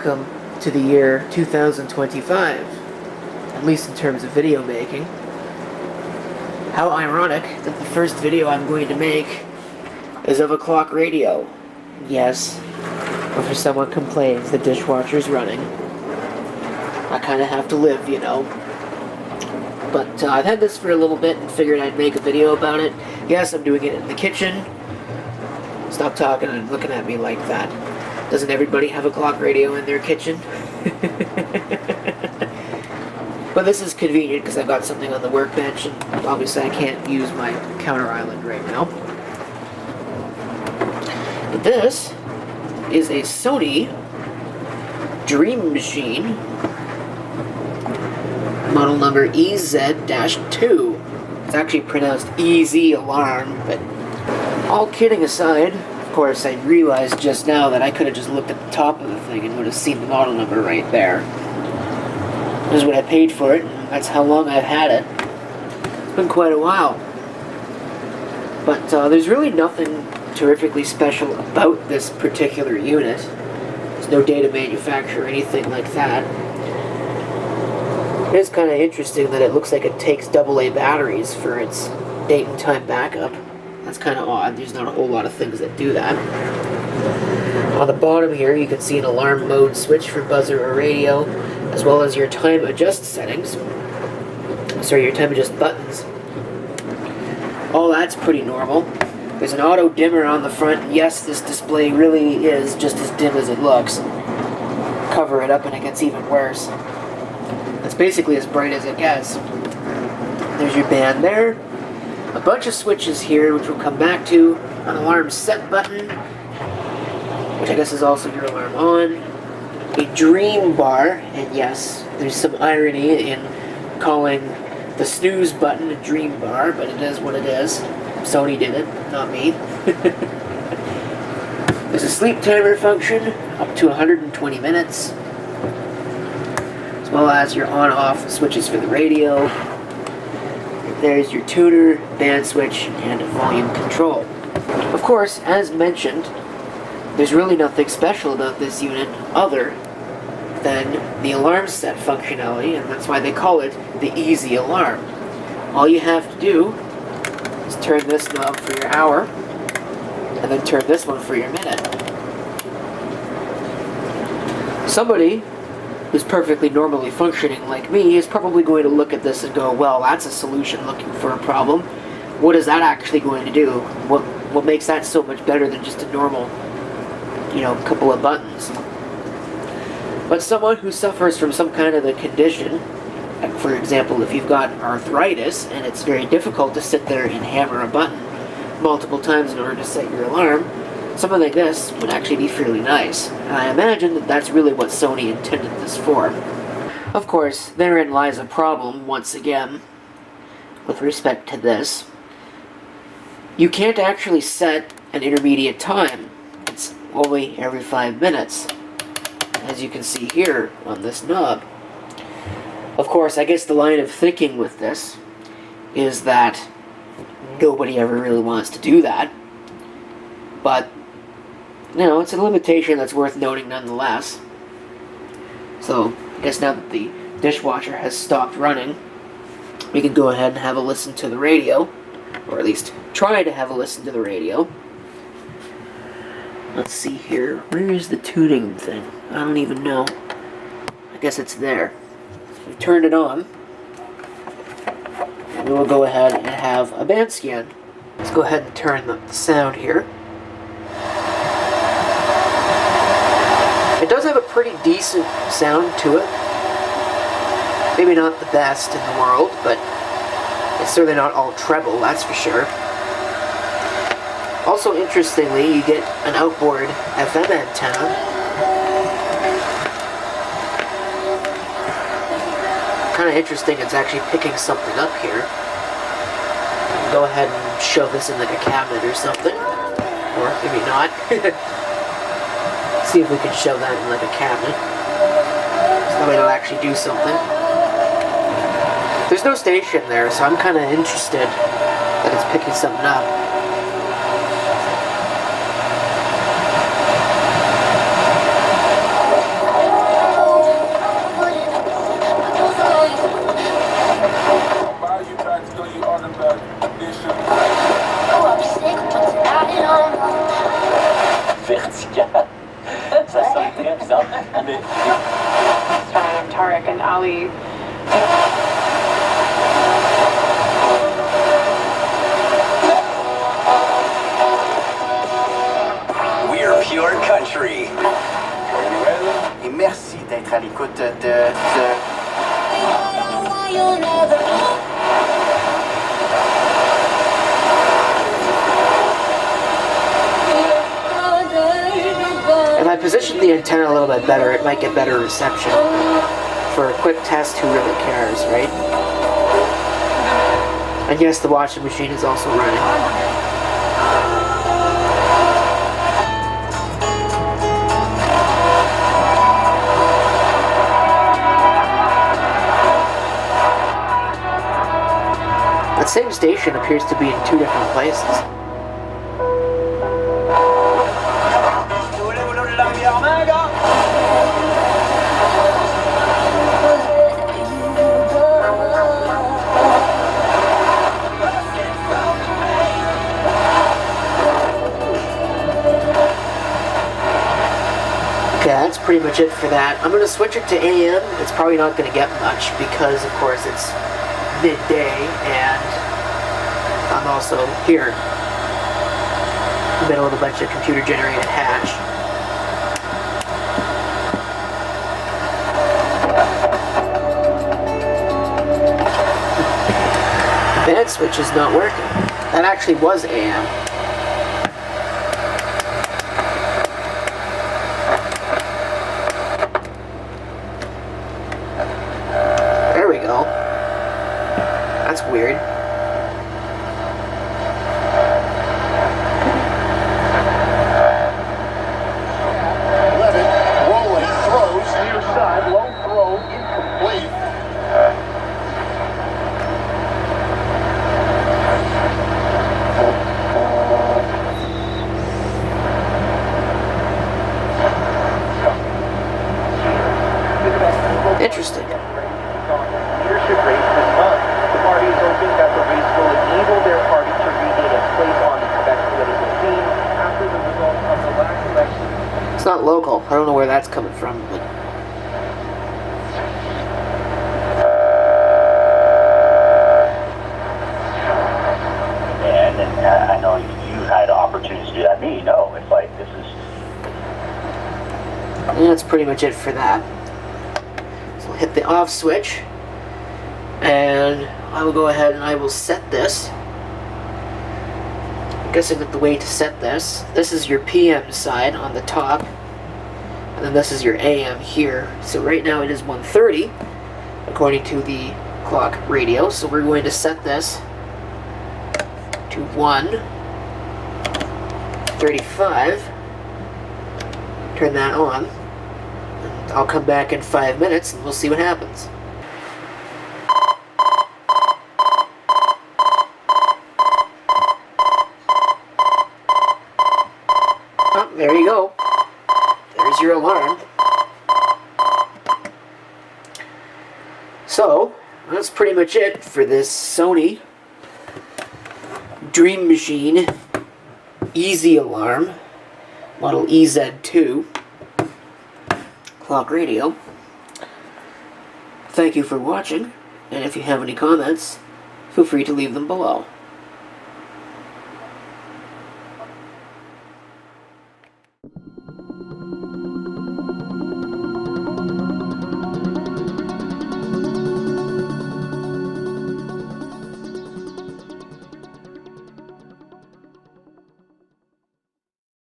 welcome to the year 2025, at least in terms of video making. How ironic that the first video I'm going to make is of a clock radio. Yes, before someone complains the dishwasher's running. I kind of have to live, you know. But I've had this for a little bit and figured I'd make a video about it. Yes, I'm doing it in the kitchen. Stop talking and looking at me like that. Doesn't everybody have a clock radio in their kitchen? But this is convenient because I've got something on the workbench, and obviously I can't use my counter island right now. But this is a Sony Dream Machine, model number EZ-2. It's actually pronounced EZ alarm, but all kidding aside, of course, I realized just now that I could have just looked at the top of the thing and would have seen the model number right there. This is what I paid for it, and that's how long I've had it. It's been quite a while. But there's really nothing terrifically special about this particular unit. There's no data manufacturer or anything like that. It is kind of interesting that it looks like it takes AA batteries for its date and time backup. That's kind of odd. There's not a whole lot of things that do that. On the bottom here, you can see an alarm mode switch for buzzer or radio, as well as your time adjust settings. Sorry, your time adjust buttons. All that's pretty normal. There's an auto dimmer on the front. Yes, this display really is just as dim as it looks. Cover it up and it gets even worse. It's basically as bright as it gets. There's your band there. A bunch of switches here, which we'll come back to. An alarm set button, which I guess is also your alarm on. A dream bar, and yes, there's some irony in calling the snooze button a dream bar, but it is what it is. Sony did it, not me. There's a sleep timer function, up to 120 minutes. As well as your on-off switches for the radio. There's your tuner, band switch, and volume control. Of course, as mentioned, there's really nothing special about this unit other than the alarm set functionality, and that's why they call it the EZ alarm. All you have to do is turn this knob for your hour, and then turn this one for your minute. Somebody who's perfectly normally functioning like me is probably going to look at this and go, well, that's a solution looking for a problem. What is that actually going to do? What makes that so much better than just a normal, you know, couple of buttons? But someone who suffers from some kind of a condition, for example, if you've got arthritis and it's very difficult to sit there and hammer a button multiple times in order to set your alarm, something like this would actually be fairly nice. And I imagine that that's really what Sony intended this for. Of course, therein lies a problem, once again, with respect to this. You can't actually set an intermediate time. It's only every 5 minutes, as you can see here on this knob. Of course, I guess the line of thinking with this is that nobody ever really wants to do that. But you know, it's a limitation that's worth noting nonetheless. So, I guess now that the dishwasher has stopped running, we can go ahead and have a listen to the radio. Or at least try to have a listen to the radio. Let's see here. Where is the tuning thing? I don't even know. I guess it's there. We've turned it on. And we will go ahead and have a band scan. Let's go ahead and turn the sound here. It does have a pretty decent sound to it. Maybe not the best in the world, but it's certainly not all treble, that's for sure. Also, interestingly, you get an outboard FM antenna. Kind of interesting, it's actually picking something up here. Go ahead and shove this in like a cabinet or something. Or maybe not. See if we can shove that in like a cabinet. So that way it'll actually do something. There's no station there, so I'm kind of interested that it's picking something up. it. Tarek and Ali. We're pure country. Et merci d'être à l'écoute de ce... If I position the antenna a little bit better, it might get better reception. For a quick test, who really cares, right? And yes, the washing machine is also running. That same station appears to be in two different places. Okay, that's pretty much it for that. I'm going to switch it to AM. It's probably not going to get much because, of course, it's midday and I'm also here in the middle of a bunch of computer-generated hash. The band switch is not working. That actually was AM. There we go. That's weird. Rolling, throws, near side, low throw, incomplete. Interesting. Leadership race this month. The party is hoping that the race will enable their party to regain its place on the Quebec political scene after the result of the last election. It's not local. I don't know where that's coming from, but And I know you had opportunities to do that. Me, no. It's like this is. yeah, that's pretty much it for that. So I'll hit the off switch, and I will go ahead and I will set this. I'm guessing that the way to set this is your PM side on the top, and then this is your AM here. So right now it is 1:30 according to the clock radio, so we're going to set this to 1:35. Turn that on, and I'll come back in 5 minutes and we'll see what happens. Oh, there you go. There's your alarm. So, that's pretty much it for this Sony Dream Machine EZ alarm, model EZ-2 clock radio. Thank you for watching, and if you have any comments, feel free to leave them below.